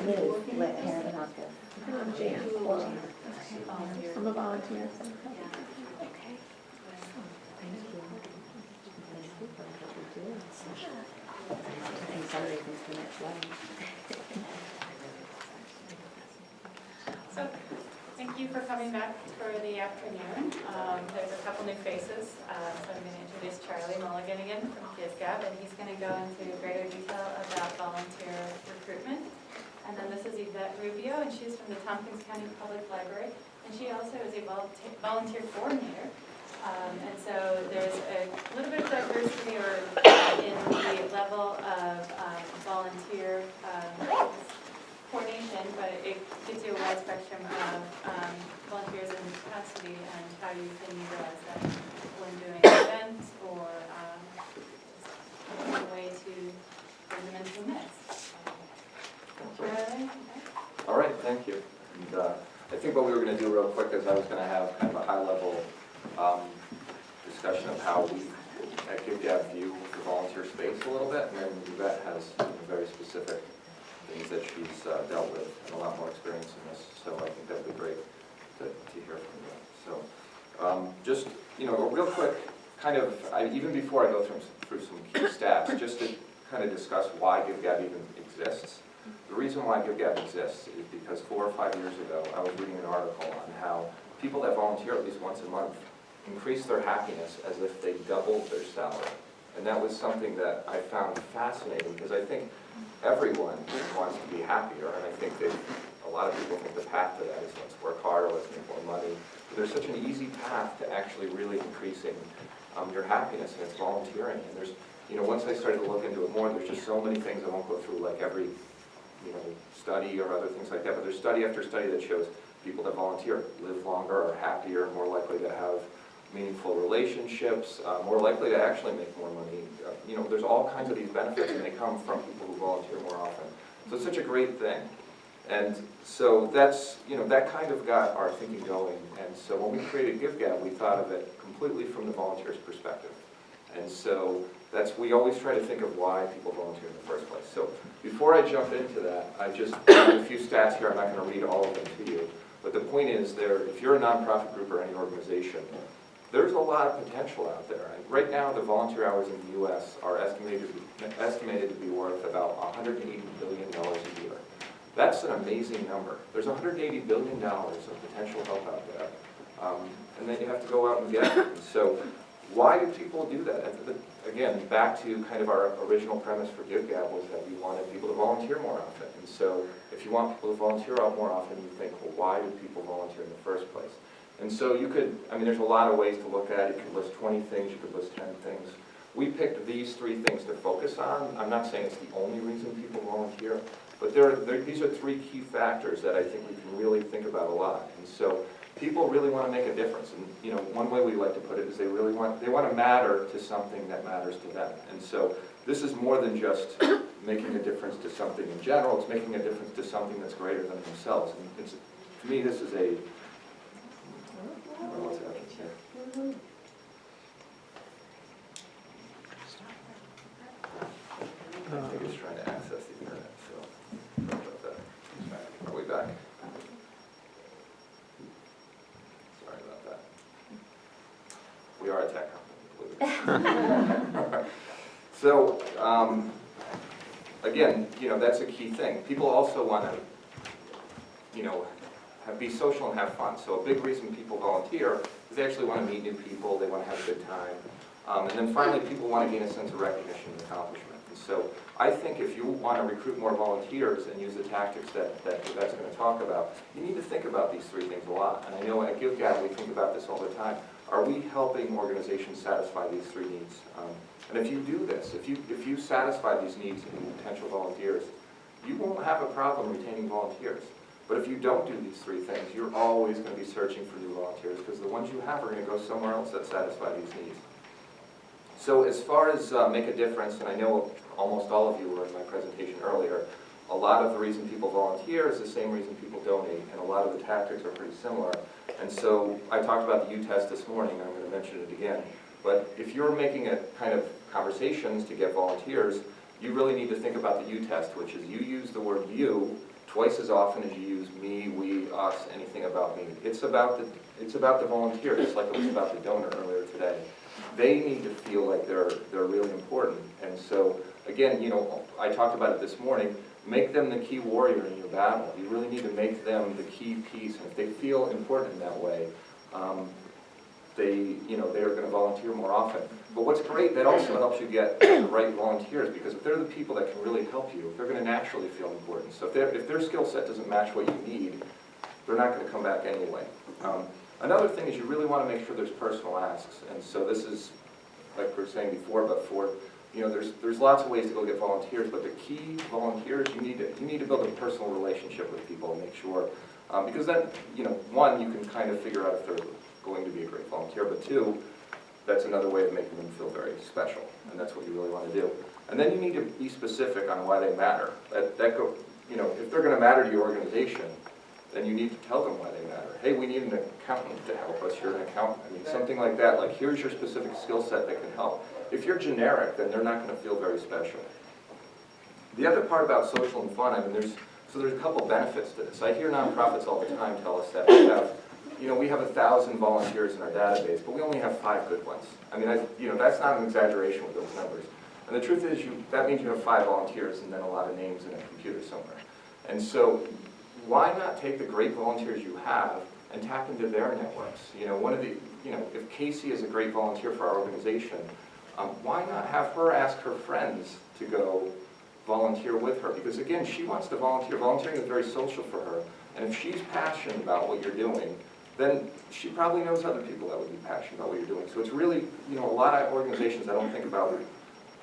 Jan. I'm a volunteer. So, thank you for coming back for the afternoon. There's a couple new faces. So I'm going to introduce Charlie Mulligan again from GiveGab, and he's going to go into greater detail about volunteer recruitment. And then this is Yvette Rubio, and she's from the Tompkins County Public Library, and she also is a volunteer coordinator. And so there's a little bit of diversity in the level of volunteer coordination, but it gives you a wide spectrum of volunteers in capacity and how you can utilize that when doing events or just a way to bring them into the mix. All right, thank you. And, I think what we were going to do real quick is I was going to have kind of a high-level discussion of how we at GiveGab view the volunteer space a little bit, and then Yvette has very specific things that she's dealt with and a lot more experience in this, so I think that would be great to hear from you. So just, a real quick kind of, even before I go through some key stats, just to kind of discuss why GiveGab even exists. The reason why GiveGab exists is because 4 or 5 years ago, I was reading an article on how people that volunteer at least once a month increase their happiness as if they doubled their salary. And that was something that I found fascinating because I think everyone wants to be happier, and I think that a lot of people think the path to that is let's work harder, let's make more money. But there's such an easy path to actually really increasing your happiness, and it's volunteering. And there's, once I started to look into it more, there's just so many things I won't go through, like every study or other things like that, but there's study after study that shows people that volunteer live longer, are happier, more likely to have meaningful relationships, more likely to actually make more money. There's all kinds of these benefits, and they come from people who volunteer more often. So it's such a great thing. And so that's, that kind of got our thinking going. And so when we created GiveGab, we thought of it completely from the volunteer's perspective. And so we always try to think of why people volunteer in the first place. So before I jump into that, I just have a few stats here. I'm not going to read all of them to you. But the point is, if you're a nonprofit group or any organization, there's a lot of potential out there. And right now, the volunteer hours in the U.S. are estimated to be worth about $180 billion a year. That's an amazing number. There's $180 billion of potential help out there. And then you have to go out and get it. So why do people do that? Again, back to kind of our original premise for GiveGab was that we wanted people to volunteer more often. And so if you want people to volunteer out more often, you think, well, why do people volunteer in the first place? And so you could, there's a lot of ways to look at it. You could list 20 things, you could list 10 things. We picked these 3 things to focus on. I'm not saying it's the only reason people volunteer, but these are 3 key factors that I think we can really think about a lot. And so people really want to make a difference. And one way we like to put it is they want to matter to something that matters to them. And so this is more than just making a difference to something in general. It's making a difference to something that's greater than themselves. And to me, this is a what's happening here? I think it's trying to access the internet, so sorry about that. Are we back? Sorry about that. We are a tech company, believe it. So, again, that's a key thing. People also want to, be social and have fun. So a big reason people volunteer is they actually want to meet new people, they want to have a good time. And then finally, people want to gain a sense of recognition and accomplishment. And so I think if you want to recruit more volunteers and use the tactics that Yvette's going to talk about, you need to think about these 3 things a lot. And I know at GiveGab we think about this all the time. Are we helping organizations satisfy these 3 needs? And if you do this, if you satisfy these needs in potential volunteers, you won't have a problem retaining volunteers. But if you don't do these 3 things, you're always going to be searching for new volunteers because the ones you have are going to go somewhere else that satisfy these needs. So as far as make a difference, and I know almost all of you were in my presentation earlier, a lot of the reason people volunteer is the same reason people donate, and a lot of the tactics are pretty similar. And so I talked about the U-test this morning, I'm going to mention it again. But if you're making a kind of conversations to get volunteers, you really need to think about the U-test, which is you use the word you twice as often as you use me, we, us, anything about me. It's about the volunteer, just like it was about the donor earlier today. They need to feel like they're really important. And so, again, you know, I talked about it this morning, make them the key warrior in your battle. You really need to make them the key piece. And if they feel important in that way, they are going to volunteer more often. But what's great, that also helps you get the right volunteers, because if they're the people that can really help you, they're going to naturally feel important. So if their skill set doesn't match what you need, they're not going to come back anyway. Another thing is you really want to make sure there's personal asks. And so this is, like we were saying before, you know, there's lots of ways to go get volunteers, but the key volunteers, you need to build a personal relationship with people and make sure, because then, you know, one, you can kind of figure out if they're going to be a great volunteer, but two, that's another way of making them feel very special, and that's what you really want to do. And then you need to be specific on why they matter. You know, if they're going to matter to your organization, then you need to tell them why they matter. Hey, we need an accountant to help us. You're an accountant. I mean, something like that. Like, here's your specific skill set that can help. If you're generic, then they're not going to feel very special. The other part about social and fun, I mean, there's a couple benefits to this. I hear nonprofits all the time tell us that we have 1,000 volunteers in our database, but we only have 5 good ones. I mean, that's not an exaggeration with those numbers. And the truth is, that means you have 5 volunteers and then a lot of names in a computer somewhere. And so, why not take the great volunteers you have and tap into their networks? If Casey is a great volunteer for our organization, why not have her ask her friends to go volunteer with her? Because again, she wants to volunteer. Volunteering is very social for her. And if she's passionate about what you're doing, then she probably knows other people that would be passionate about what you're doing. So it's really, a lot of organizations I don't think about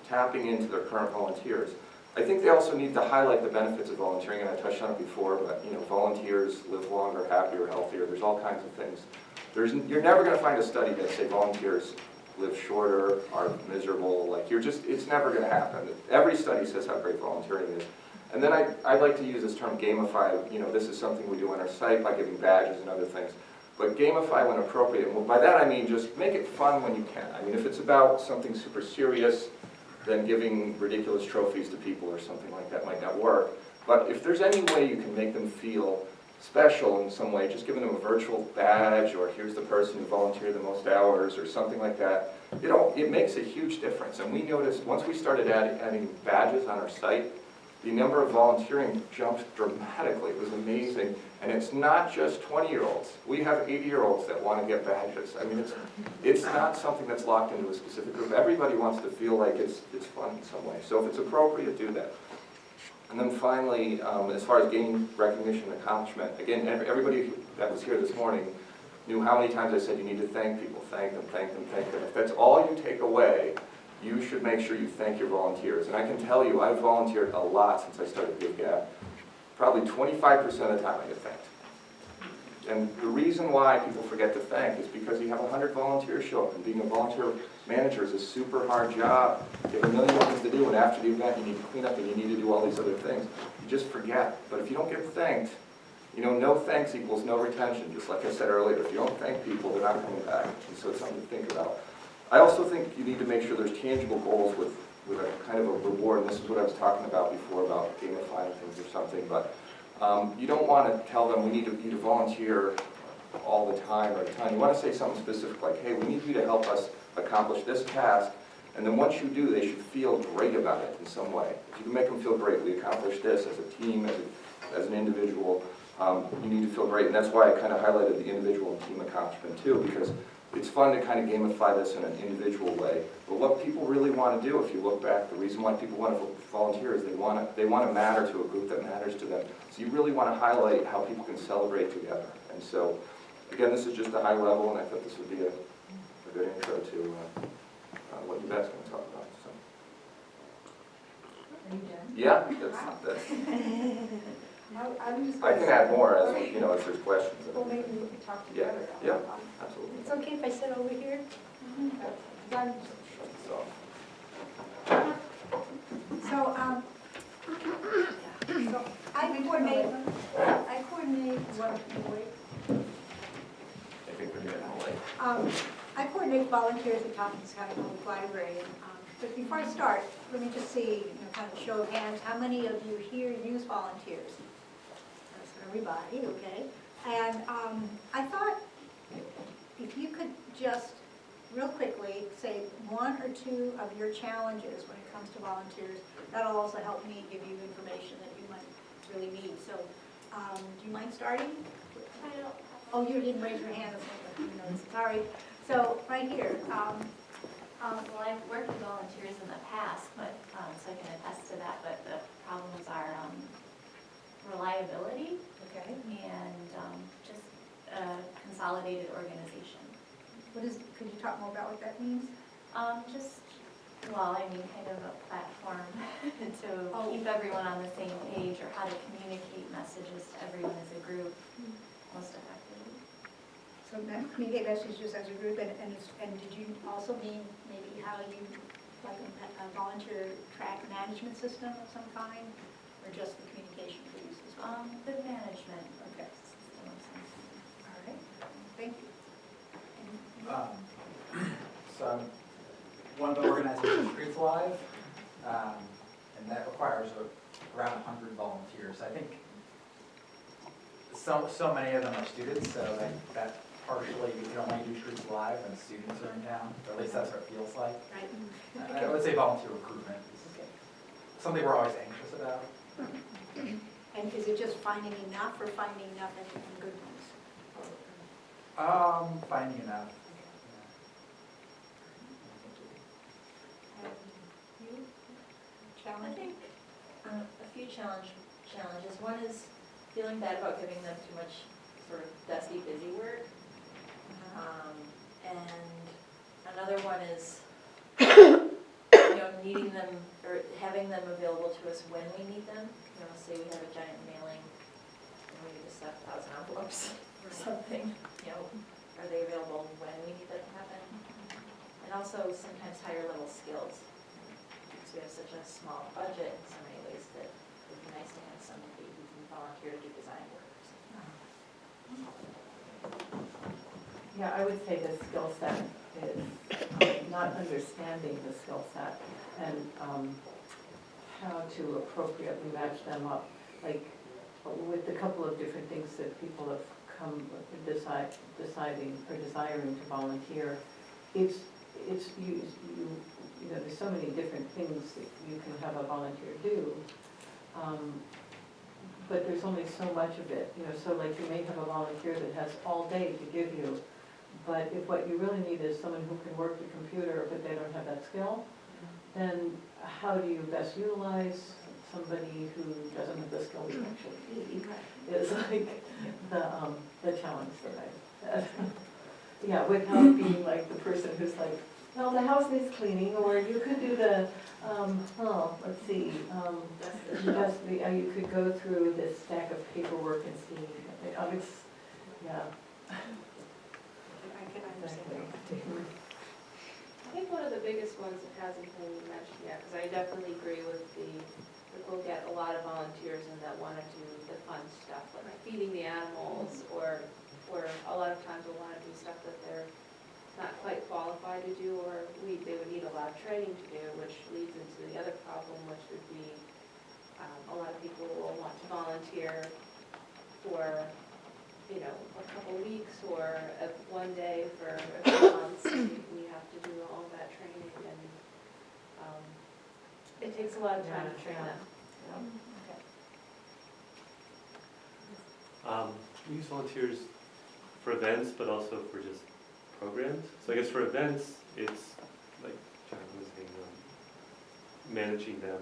tapping into their current volunteers. I think they also need to highlight the benefits of volunteering, and I touched on it before, but volunteers live longer, happier, healthier. There's all kinds of things. You're never going to find a study that say volunteers live shorter, are miserable. Like it's never going to happen. Every study says how great volunteering is. And then I'd like to use this term gamify. This is something we do on our site by giving badges and other things. But gamify when appropriate. And by that I mean just make it fun when you can. I mean, if it's about something super serious, then giving ridiculous trophies to people or something like that might not work. But if there's any way you can make them feel special in some way, just giving them a virtual badge, or here's the person who volunteered the most hours, or something like that, it makes a huge difference. And we noticed, once we started adding badges on our site, the number of volunteering jumped dramatically. It was amazing. And it's not just 20-year-olds. We have 80-year-olds that want to get badges. I mean, it's not something that's locked into a specific group. Everybody wants to feel like it's fun in some way. So if it's appropriate, do that. And then finally, as far as gaining recognition and accomplishment, again, everybody that was here this morning knew how many times I said you need to thank people, thank them, thank them, thank them. If that's all you take away, you should make sure you thank your volunteers. And I can tell you, I've volunteered a lot since I started Give Gab. Probably 25% of the time I get thanked. And the reason why people forget to thank is because you have 100 volunteers show up, and being a volunteer manager is a super hard job. You have a million things to do, and after the event you need to clean up and you need to do all these other things. You just forget. But if you don't get thanked, no thanks equals no retention. Just like I said earlier, if you don't thank people, they're not coming back. And so it's something to think about. I also think you need to make sure there's tangible goals with a kind of a reward, and this is what I was talking about before about gamifying things or something, but you don't want to tell them we need you to volunteer all the time or a ton. You want to say something specific like, hey, we need you to help us accomplish this task, and then once you do, they should feel great about it in some way. If you can make them feel great, we accomplished this as a team, as an individual, you need to feel great, and that's why I kind of highlighted the individual and team accomplishment too, because it's fun to kind of gamify this in an individual way. But what people really want to do, if you look back, the reason why people want to volunteer is they want to matter to a group that matters to them. So you really want to highlight how people can celebrate together. And so, again, this is just a high level, and I thought this would be a good intro to what Yvette's going to talk about. So. Are you done? Yeah, that's I can add more as as there's questions. Well, maybe we can talk together. Yeah, absolutely. It's okay if I sit over here? So I coordinate what, I think we're getting late. I coordinate volunteers at Tompkins County Public Library. But before I start, let me just see, kind of show of hands, how many of you here use volunteers? everybody, okay? And I thought if you could just real quickly say one or two of your challenges when it comes to volunteers, that'll also help me give you information that you might really need. So do you mind starting? I don't. Oh, you didn't raise your hand, that's what you know, sorry. So right here, Well, I've worked with volunteers in the past, but, so I can attest to that, but the problems are reliability okay. and just consolidated organization. Could you talk more about what that means? Just, well, I mean, kind of a platform to Oh. keep everyone on the same page, or how to communicate messages to everyone as a group most effectively. So communicate messages as a group, and did you also mean maybe how you, like a volunteer track management system of some kind, or just the communication piece as well? The management Okay, system of some kind. all right, thank you. So I'm one of the organizations, Streets Alive, and that requires around 100 volunteers. I think so many of them are students, so that partially you can only do Streets Alive when students are in town, or at least that's what it feels like. Right. I would say volunteer recruitment is something we're always anxious about. And is it just finding enough, or finding enough and good ones? Finding enough. And you, I challenge? think a few challenges. One is feeling bad about giving them too much sort of dusty, busy work. And another one is, needing them, or having them available to us when we need them. Say we have a giant mailing and we need to stuff 1,000 envelopes or something, are they available when we need that to happen? And also sometimes higher level skills, because we have such a small budget in so many ways that it would be nice to have somebody who can volunteer to do design work or something. Yeah, I would say the skill set is not understanding the skill set and how to appropriately match them up. Like with a couple of different things that people have come deciding or desiring to volunteer, it's you know, there's so many different things that you can have a volunteer do. But there's only so much of it, so like you may have a volunteer that has all day to give you, but if what you really need is someone who can work the computer but they don't have that skill, then how do you best utilize somebody who doesn't have the skill we actually need is like the challenge that I've had. Yeah, without being like the person who's like, well, the house needs cleaning, or you could do the, let's see, you could go through this stack of paperwork and see, it's, yeah. I can understand that. I think one of the biggest ones that hasn't been mentioned yet, because I definitely agree with we'll get a lot of volunteers and that want to do the fun stuff, like feeding the animals, or a lot of times we'll want to do stuff that they're not quite qualified to do, or they would need a lot of training to do, which leads into the other problem, which would be a lot of people will want to volunteer for a couple weeks or one day for a few months, and we have to do all of that training, and it takes a lot of time to train them. We use volunteers for events, but also for just programs. So I guess for events, it's like John was saying, managing them,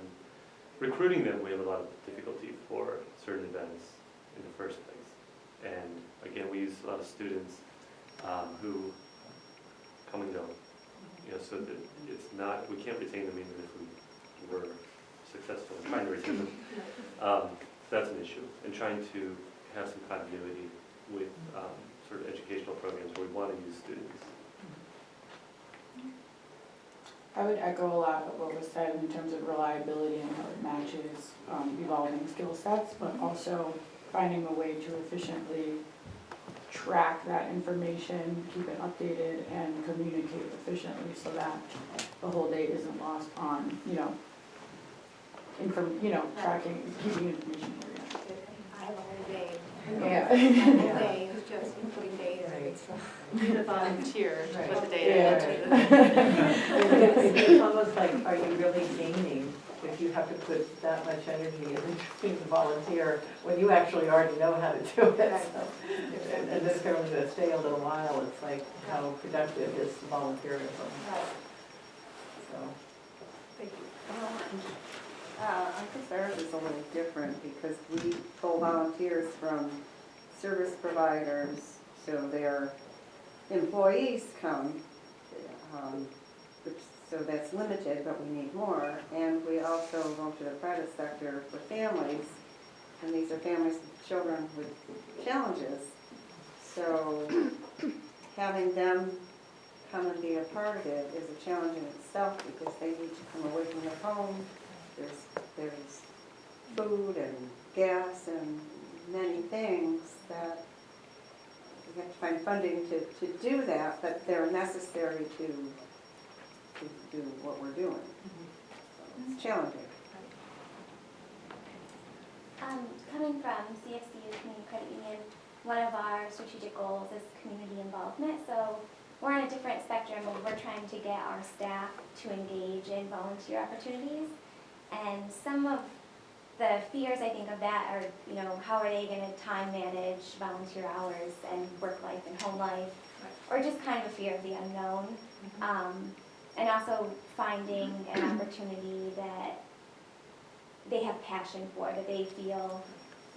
recruiting them. We have a lot of difficulty for certain events in the first place. And again, we use a lot of students who come and go. So that it's not, we can't retain them even if we were successful in trying to retain them. That's an issue. And trying to have some continuity with sort of educational programs where we want to use students. I would echo a lot of what was said in terms of reliability and how it matches evolving skill sets, but also finding a way to efficiently track that information, keep it updated, and communicate efficiently so that the whole day isn't lost on, tracking, keeping information oriented. I have a whole day. Yeah. All day is just inputting data. Right. Be the volunteer to put the data Yeah. into It's almost like, are you really gaining if you have to put that much energy into being a volunteer when you actually already know how to do it? So, and this girl is going to stay a little while, it's like, how productive is volunteerism? Right. So, Thank you. I guess ours is a little different because we pull volunteers from service providers, so their employees come, so that's limited, but we need more. And we also go to the private sector for families, and these are families with children with challenges. So having them come and be a part of it is a challenge in itself because they need to come away from their home. There's food and gas and many things that we have to find funding to do that, but they're necessary to do what we're doing. So it's challenging. Coming from CFCU Community Credit Union, one of our strategic goals is community involvement. So we're on a different spectrum and we're trying to get our staff to engage in volunteer opportunities. And some of the fears I think of that are, you know, how are they going to time manage volunteer hours and work life and home life, or just kind of a fear of the unknown. And also finding an opportunity that they have passion for, that they feel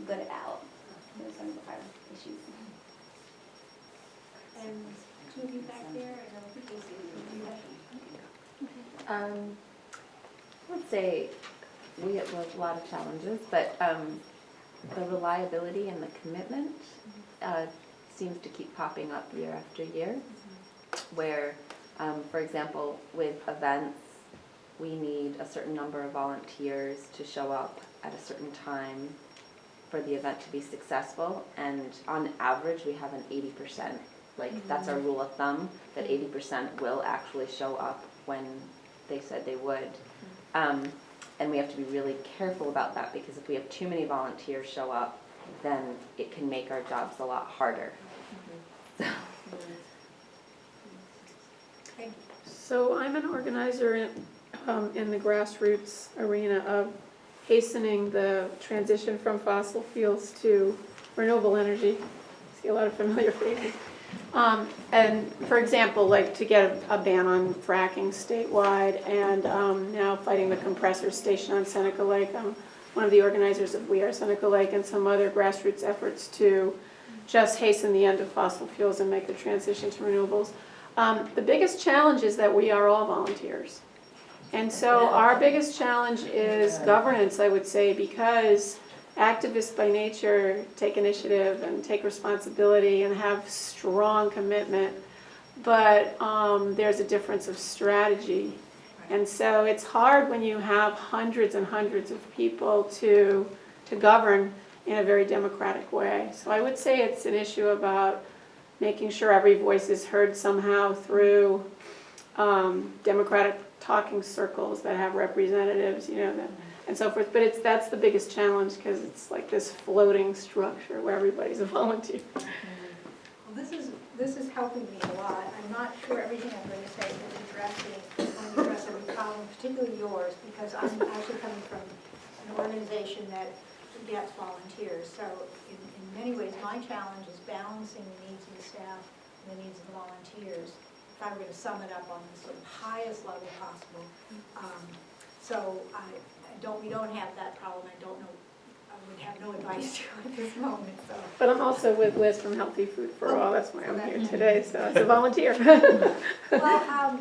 good about. Those are some of our issues. And two of you back there, I don't think you see you. I would say we have a lot of challenges, but the reliability and the commitment seems to keep popping up year after year, where, for example, with events, we need a certain number of volunteers to show up at a certain time for the event to be successful, and on average we have an 80%, like that's our rule of thumb, that 80% will actually show up when they said they would. And we have to be really careful about that, because if we have too many volunteers show up, then it can make our jobs a lot harder. So. So I'm an organizer in the grassroots arena of hastening the transition from fossil fuels to renewable energy. I see a lot of familiar faces. And for example, like to get a ban on fracking statewide, and now fighting the compressor station on Seneca Lake. I'm one of the organizers of We Are Seneca Lake, and some other grassroots efforts to just hasten the end of fossil fuels and make the transition to renewables. The biggest challenge is that we are all volunteers. And so our biggest challenge is governance, I would say, because activists by nature take initiative and take responsibility and have strong commitment, but there's a difference of strategy. And so it's hard when you have hundreds and hundreds of people to govern in a very democratic way. So I would say it's an issue about making sure every voice is heard somehow through democratic talking circles that have representatives, you know, and so forth. But that's the biggest challenge, because it's like this floating structure where everybody's a volunteer. Well, this is helping me a lot. I'm not sure everything I'm going to say is address every problem, particularly yours, because I'm actually coming from an organization that gets volunteers. So in many ways, my challenge is balancing the needs of the staff and the needs of the volunteers, if I were going to sum it up on the sort of highest level possible. So we don't have that problem. I don't know, I would have no advice to at this moment. So. But I'm also with Liz from Healthy Food for All. That's why I'm here today, so as a volunteer. Well,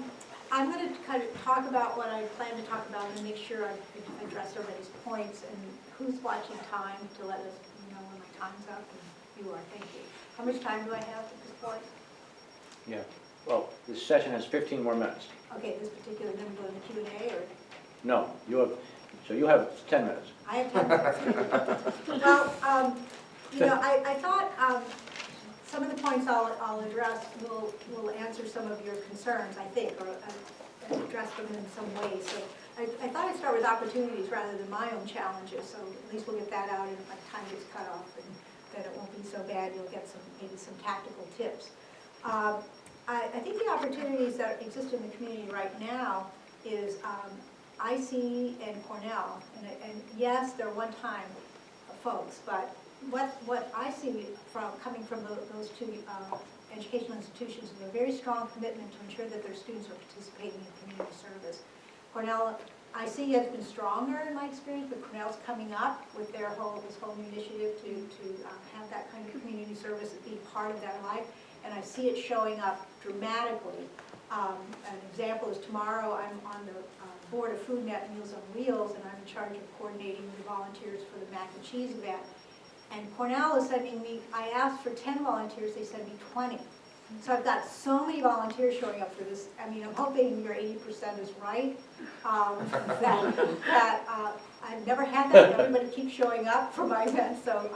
I'm going to kind of talk about what I plan to talk about and make sure I've addressed everybody's points, and who's watching time to let us know when my time's up, and you are. Thank you. How much time do I have at this point? Yeah. Well, this session has 15 more minutes. Okay, this particular, then we go to the Q&A, or? No, you have 10 minutes. I have 10 minutes. Well, you know, I thought some of the points I'll address will answer some of your concerns, I think, or address them in some ways. So I thought I'd start with opportunities rather than my own challenges, so at least we'll get that out and my time gets cut off. And then it won't be so bad, you'll get some, maybe some tactical tips. I think the opportunities that exist in the community right now is IC and Cornell, and yes, they're one-time folks, but what I see from, coming from those two educational institutions is a very strong commitment to ensure that their students are participating in community service. Cornell, IC has been stronger in my experience, but Cornell's coming up with their this whole new initiative to have that kind of community service and be part of their life, and I see it showing up dramatically. An example is tomorrow I'm on the board of Food Net Meals on Wheels, and I'm in charge of coordinating the volunteers for the mac and cheese event. And Cornell is sending me, I asked for 10 volunteers, they sent me 20. So I've got so many volunteers showing up for this. I mean, I'm hoping your 80% is right. I've never had that. Everybody keeps showing up for my event, so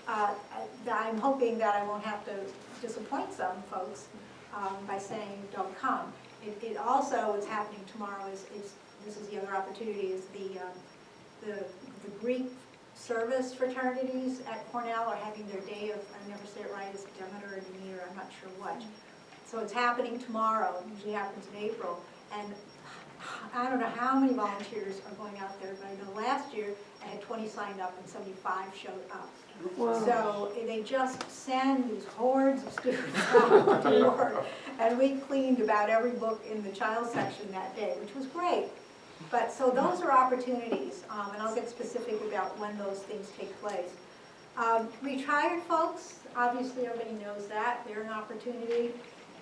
I'm hoping that I won't have to disappoint some folks by saying don't come. It also, what's happening tomorrow is this is the other opportunity, is the Greek service fraternities at Cornell are having their day of, I never say it right, it's Demeter or Demeter, I'm not sure what. So it's happening tomorrow, it usually happens in April, and I don't know how many volunteers are going out there, but I know last year I had 20 signed up and 75 showed up. Wow. So they just send these hordes of students out to work, and we cleaned about every book in the child section that day, which was great. But so those are opportunities, and I'll get specific about when those things take place. Retired folks, obviously everybody knows that, they're an opportunity.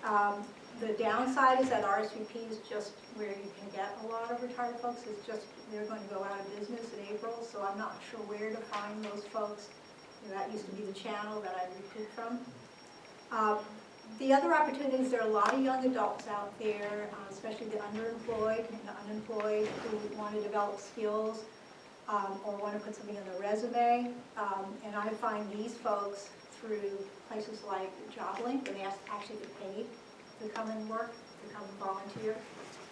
The downside is that RSVP is just where you can get a lot of retired folks. It's just, they're going to go out of business in April, so I'm not sure where to find those folks. You know, that used to be the channel that I recruit from. The other opportunities, there are a lot of young adults out there, especially the underemployed and the unemployed, who want to develop skills or want to put something on their resume. And I find these folks through places like JobLink, where they actually get paid to come and work, to come and volunteer.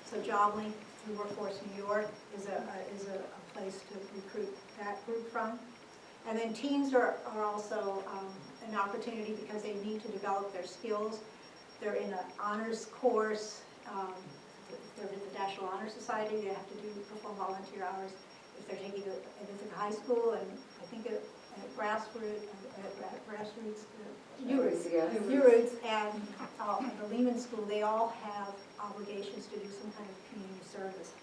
So JobLink through Workforce New York is a place to recruit that group from. And then teens are also an opportunity because they need to develop their skills. They're in an honors course. They're with the National Honor Society. They have to perform volunteer hours if they're taking a high school, and I think at grassroots, URoots, and the Lehman School, they all have obligations to do some kind of community service.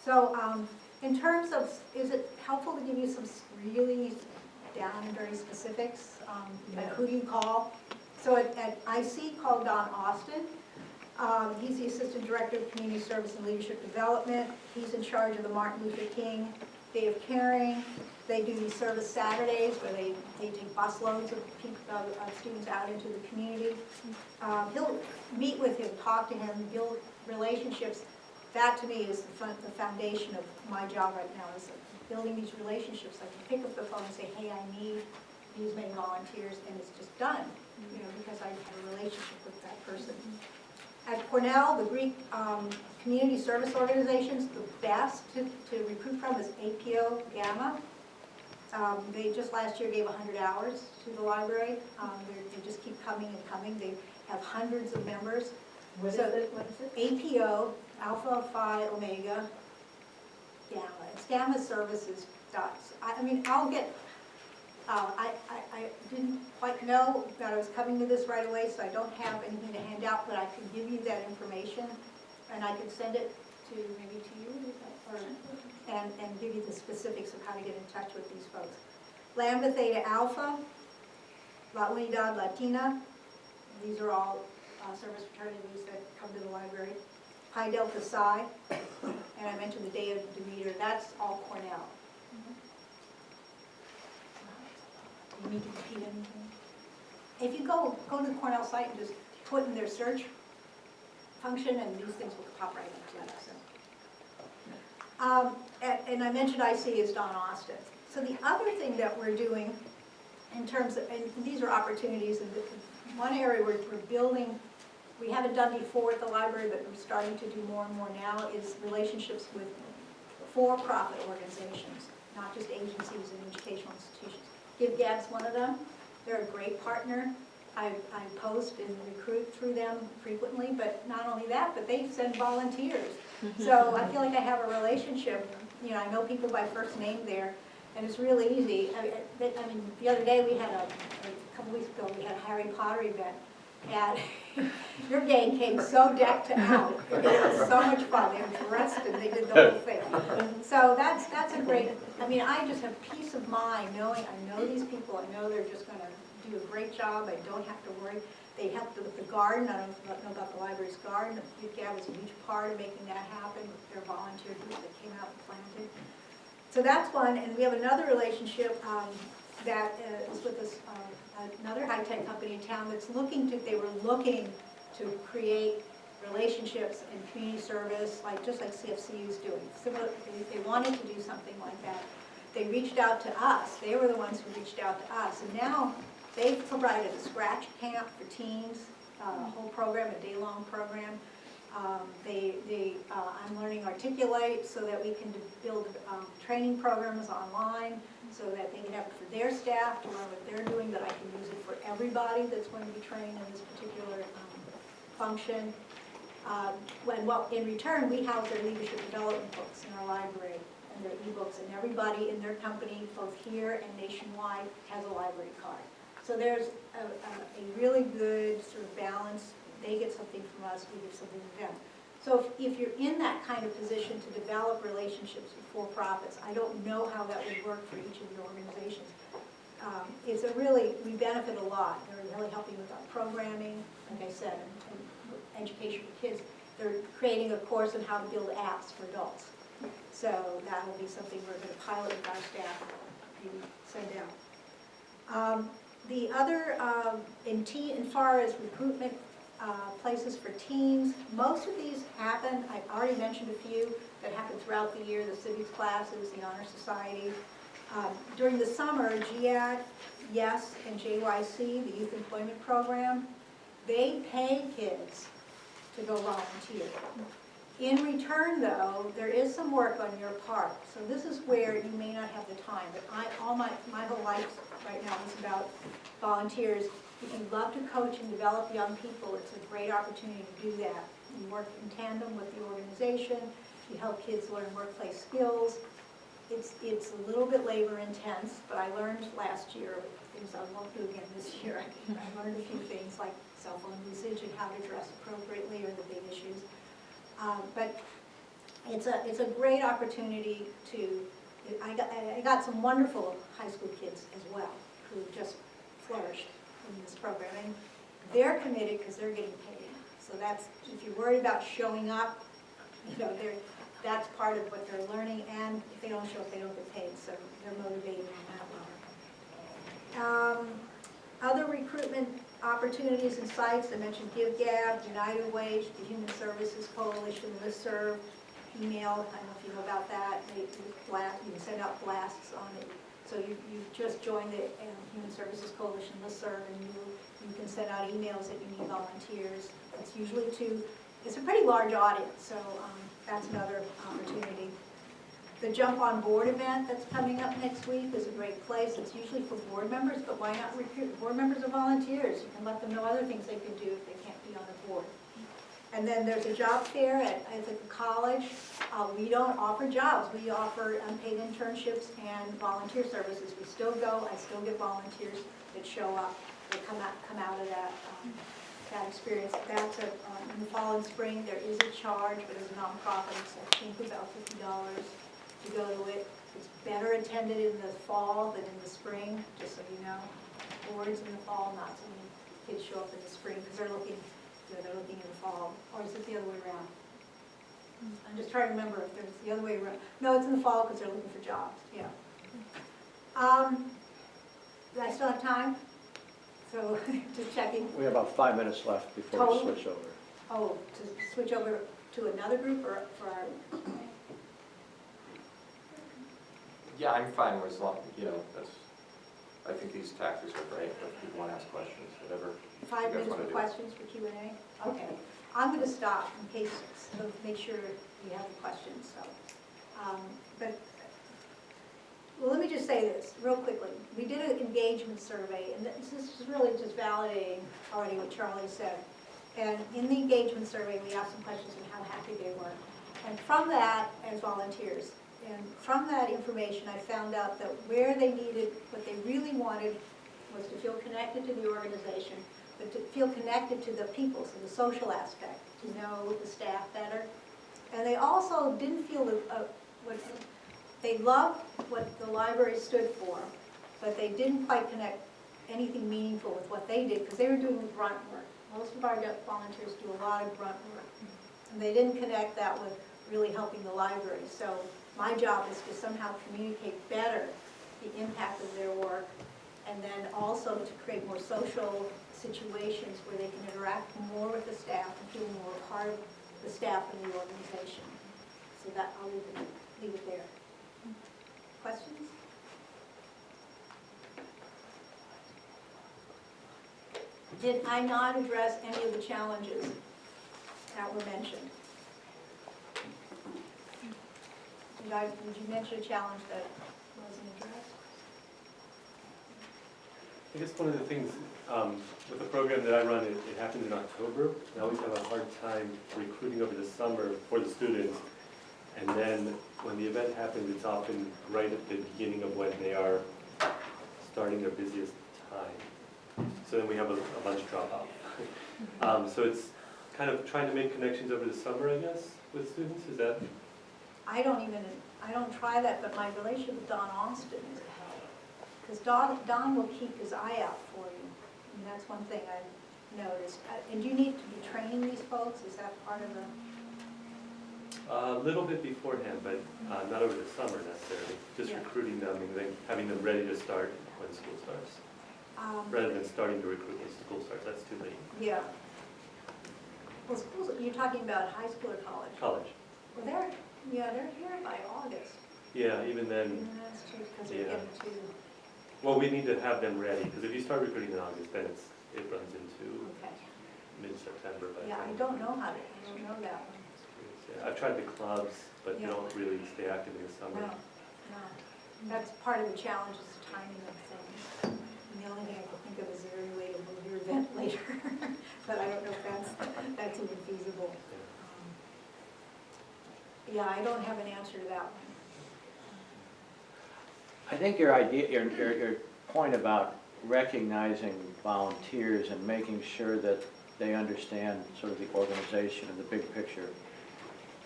So in terms of, is it helpful to give you some really down and dirty specifics, like who do you call? So at IC, call Don Austin. He's the Assistant Director of Community Service and Leadership Development. He's in charge of the Martin Luther King Day of Caring. They do these service Saturdays where they take busloads of students out into the community. He'll meet with him, talk to him, build relationships. That to me is the foundation of my job right now, is building these relationships. I can pick up the phone and say, hey, I need these many volunteers, and it's just done, you know, because I have a relationship with that person. At Cornell, the Greek community service organizations, the best to recruit from is APO Gamma. They just last year gave 100 hours to the library. They just keep coming and coming. They have hundreds of members. What is it? APO, Alpha Phi Omega Gamma. It's Gamma Services. I mean, I'll get, I didn't quite know that I was coming to this right away, so I don't have anything to hand out, but I can give you that information, and I can send it to, maybe to you, and give you the specifics of how to get in touch with these folks. Lambda Theta Alpha, La Unidad Latina, these are all service fraternities that come to the library. Pi Delta Psi, and I mentioned the Day of Demeter, that's all Cornell. Do you need to repeat anything? If you go to the Cornell site and just put in their search function, and these things will pop right up to you. And I mentioned IC is Don Austin. So the other thing that we're doing in terms of, and these are opportunities, and one area we're building, we haven't done before at the library, but we're starting to do more and more now, is relationships with for-profit organizations, not just agencies and educational institutions. Give Gab's one of them. They're a great partner. I post and recruit through them frequently, but not only that, but they send volunteers. So I feel like I have a relationship. You know, I know people by first name there, and it's really easy. I mean, the other day we had a couple weeks ago, we had a Harry Potter event, and your gang came so decked out. It was so much fun. They were dressed and they did the whole thing. So that's a great, I mean, I just have peace of mind knowing I know these people. I know they're just going to do a great job. I don't have to worry. They helped with the garden. I don't know about the library's garden. Gab was a huge part of making that happen with their volunteer group that came out and planted. So that's one. And we have another relationship that is with this, another high-tech company in town that's they were looking to create relationships and community service, just like CFCU is doing. Similar, they wanted to do something like that. They reached out to us. They were the ones who reached out to us. And now they've provided a scratch camp for teens, a whole program, a day-long program. I'm learning Articulate so that we can build training programs online so that they can have it for their staff to learn what they're doing, but I can use it for everybody that's going to be trained in this particular function. In return, we house their leadership development books in our library and their ebooks, and everybody in their company, both here and nationwide, has a library card. So there's a really good sort of balance. They get something from us, we get something from them. So if you're in that kind of position to develop relationships with for-profits, I don't know how that would work for each of your organizations. We benefit a lot. They're really helping with our programming, like I said, and education for kids. They're creating a course on how to build apps for adults. So that will be something we're going to pilot with our staff and send out. The other, as far as recruitment places for teens, most of these happen, I already mentioned a few that happen throughout the year, the civics classes, the Honor Society. During the summer, GIAC, YES, and JYC, the Youth Employment Program, they pay kids to go volunteer. In return, though, there is some work on your part. So this is where you may not have the time, but my whole life right now is about volunteers. If you love to coach and develop young people, it's a great opportunity to do that. You work in tandem with the organization. You help kids learn workplace skills. It's a little bit labor intense, but I learned last year things I won't do again this year. I learned a few things like cell phone usage and how to dress appropriately are the big issues. But it's a great opportunity to. I got some wonderful high school kids as well who just flourished in this program, and they're committed because they're getting paid. So that's, if you're worried about showing up, that's part of what they're learning, and if they don't show up, they don't get paid, so they're motivated on that level. Other recruitment opportunities and sites, I mentioned GiveGab, United Wage, the Human Services Coalition, listserv, email, I don't know if you know about that, you can send out blasts on it. So you just joined the Human Services Coalition listserv, and you can send out emails that you need volunteers. It's usually it's a pretty large audience, so that's another opportunity. The Jump on Board event that's coming up next week is a great place. It's usually for board members, but why not recruit? Board members are volunteers. You can let them know other things they can do if they can't be on the board. And then there's a job fair at the college. We don't offer jobs. We offer unpaid internships and volunteer services. We still go. I still get volunteers that show up, that come out of that experience. That's in the fall and spring. There is a charge, but as a nonprofit, it's I think about $50 to go to it. It's better attended in the fall than in the spring, just so you know. Boards in the fall, not so many kids show up in the spring because they're looking in the fall. Or is it the other way around? I'm just trying to remember if there's the other way around. No, it's in the fall because they're looking for jobs, yeah. Do I still have time? So, just checking. We have about 5 minutes left before we switch over. Oh, to switch over to another group or for our... Yeah, I'm fine with as long, I think these tactics are great, but if people want to ask questions, whatever. 5 minutes for questions for Q&A? Okay. I'm going to stop in case, so make sure you have the questions. So, but Well, let me just say this real quickly. We did an engagement survey, and this is really just validating already what Charlie said. And in the engagement survey, we asked some questions on how happy they were. And from that, as volunteers, and from that information, I found out that where they needed, what they really wanted was to feel connected to the organization, but to feel connected to the people, so the social aspect, to know the staff better. And they also didn't feel they loved what the library stood for, but they didn't quite connect anything meaningful with what they did, because they were doing the grunt work. Most of our volunteers do a lot of grunt work, and they didn't connect that with really helping the library. So my job is to somehow communicate better the impact of their work, and then also to create more social situations where they can interact more with the staff and feel more part of the staff and the organization. So that, I'll leave it there. Questions? Did I not address any of the challenges that were mentioned? Did you mention a challenge that wasn't addressed? I guess one of the things with the program that I run, it happens in October. I always have a hard time recruiting over the summer for the students. And then when the event happens, it's often right at the beginning of when they are starting their busiest time. So then we have a bunch drop off. So it's kind of trying to make connections over the summer, I guess, with students. Is that? I don't try that, but my relationship with Don Austin is a help. Because Don will keep his eye out for you. And that's one thing I've noticed. And do you need to be training these folks? Is that part of the? A little bit beforehand, but not over the summer necessarily. Just recruiting them and then having them ready to start when school starts. Rather than starting to recruit when school starts, that's too late. Yeah. Well, schools, you're talking about high school or college? College. Well, they're here by August. Yeah, even then. That's true, because they're getting to. Well, we need to have them ready, because if you start recruiting in August, then it runs into mid-September. Yeah, I don't know that one. Yeah, I've tried the clubs, but they don't really stay active in the summer. No. That's part of the challenge, is the timing of things. And the only thing I can think of is there any way to move your event later. But I don't know if that's even feasible. Yeah, I don't have an answer to that one. I think your idea, your point about recognizing volunteers and making sure that they understand sort of the organization and the big picture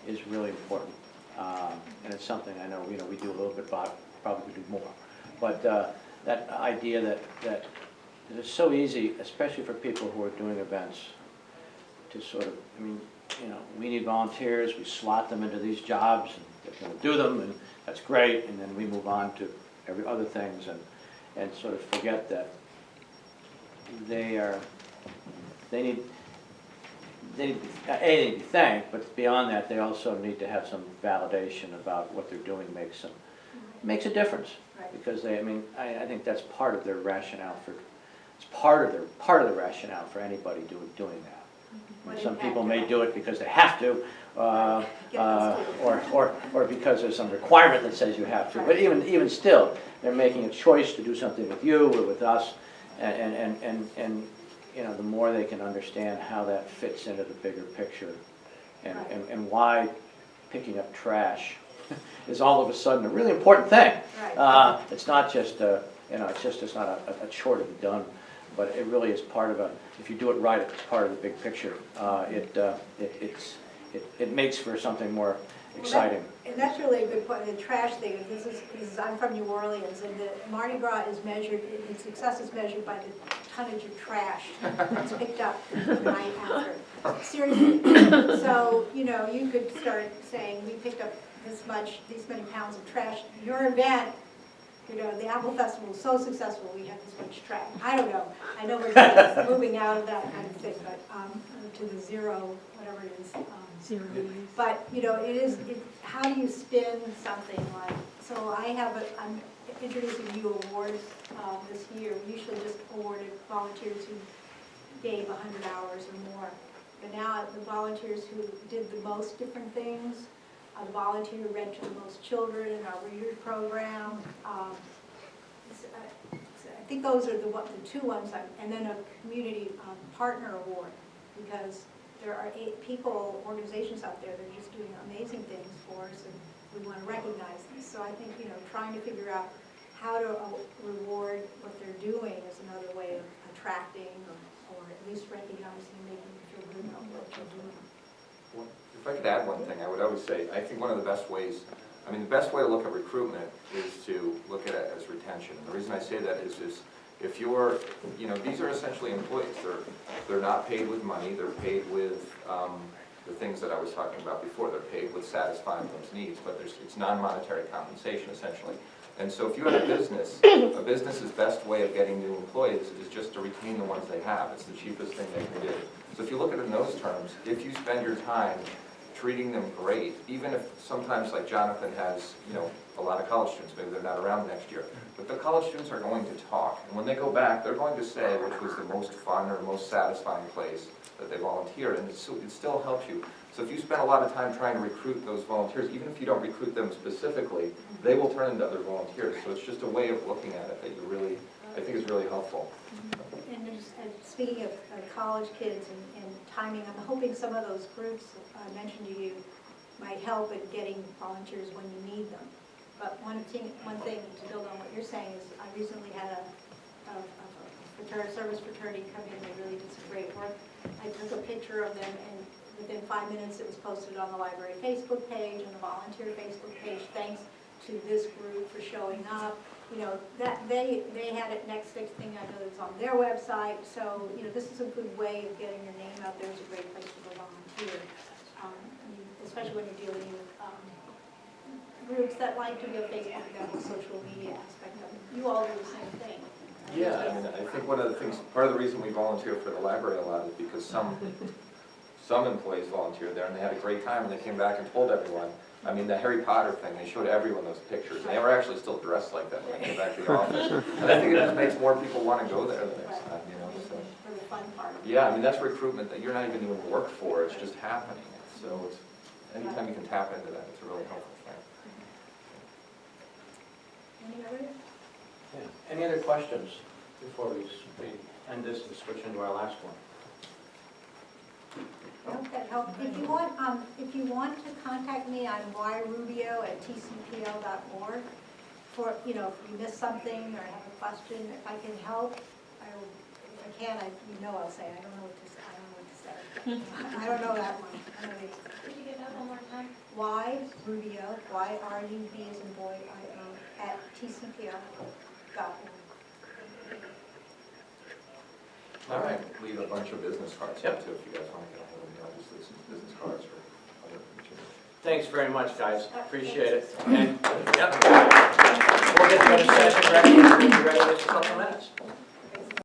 is really important. And it's something I know, we do a little bit about, probably could do more. But that idea that it's so easy, especially for people who are doing events, to sort of, we need volunteers, we slot them into these jobs, and they're going to do them, and that's great, and then we move on to every other things, and sort of forget that they need to be thanked, but beyond that, they also need to have some validation about what they're doing makes a difference. Right. Because I think that's part of their rationale it's part of the rationale for anybody doing that. Some people may do it because they have to, or because there's some requirement that says you have to. But even still, they're making a choice to do something with you or with us, and the more they can understand how that fits into the bigger picture, and why picking up trash is all of a sudden a really important thing. It's not just it's not a chore to be done. But it really is part of if you do it right, it's part of the big picture. It makes for something more exciting. And that's really a good point, the trash thing. I'm from New Orleans, and the Mardi Gras is measured, its success is measured by the tonnage of trash that's picked up the night after. Seriously. So, you could start saying, we picked up these many pounds of trash. Your event, the Apple Festival was so successful, we had this much trash. I don't know. I know we're moving out of that kind of thing, but to the zero, whatever it is. Zero waste. But, how do you spin something like, so I'm introducing new awards this year. We usually just awarded volunteers who gave 100 hours or more. But now the volunteers who did the most different things, the volunteer who read to the most children in our reader program. I think those are the two ones, and then a community partner award, because there are organizations out there that are just doing amazing things for us, and we want to recognize them. So I think, trying to figure out how to reward what they're doing is another way of attracting or at least recognizing and making them feel good about what you're doing. If I could add one thing, I would always say, I think one of the best ways, the best way to look at recruitment is to look at it as retention. And the reason I say that is if you're, these are essentially employees. They're not paid with money, they're paid with the things that I was talking about before. They're paid with satisfying those needs, but it's non-monetary compensation essentially. And so if you have a business's best way of getting new employees is just to retain the ones they have. It's the cheapest thing they can do. So if you look at it in those terms, if you spend your time treating them great, even if sometimes, like Jonathan has, a lot of college students, maybe they're not around next year, but the college students are going to talk. And when they go back, they're going to say which was the most fun or most satisfying place that they volunteered, and it still helps you. So if you spend a lot of time trying to recruit those volunteers, even if you don't recruit them specifically, they will turn into other volunteers. So it's just a way of looking at it that I think is really helpful. And speaking of college kids and timing, I'm hoping some of those groups I mentioned to you might help in getting volunteers when you need them. But one thing to build on what you're saying is I recently had a service fraternity come in. They really did some great work. I took a picture of them, and within 5 minutes it was posted on the library Facebook page and the volunteer Facebook page. Thanks to this group for showing up. That they had it next thing I know it's on their website. So this is a good way of getting your name out there. It's a great place to go volunteer, especially when you're dealing with groups that like to be on Facebook, that whole social media aspect of it. You all do the same thing. Yeah, I think one of the things, part of the reason we volunteer for the library a lot is because some employees volunteered there and they had a great time and they came back and told everyone. The Harry Potter thing, they showed everyone those pictures, and they were actually still dressed like that when they came back to the office. And I think it just makes more people want to go there the next time, so. For the fun part. Yeah, that's recruitment that you're not even doing work for, it's just happening. So anytime you can tap into that, it's a really helpful thing. Any others? Yeah. Any other questions before we end this and switch into our last one? I hope that helped. If you want to contact me, I'm yrubio@tcpl.org. For if you missed something or have a question, if I can help, I will. If I can, I'll say. I don't know what to say. I don't know that one. Could you give that one more time? Yrubio, Y-R-U-B as in boy, I-O, @tcpl.org. All right, leave a bunch of business cards here too if you guys want to get a hold of me. I'll just leave some business cards for other materials. Thanks very much, guys. Appreciate it. And, we'll get the other session ready in just a couple minutes.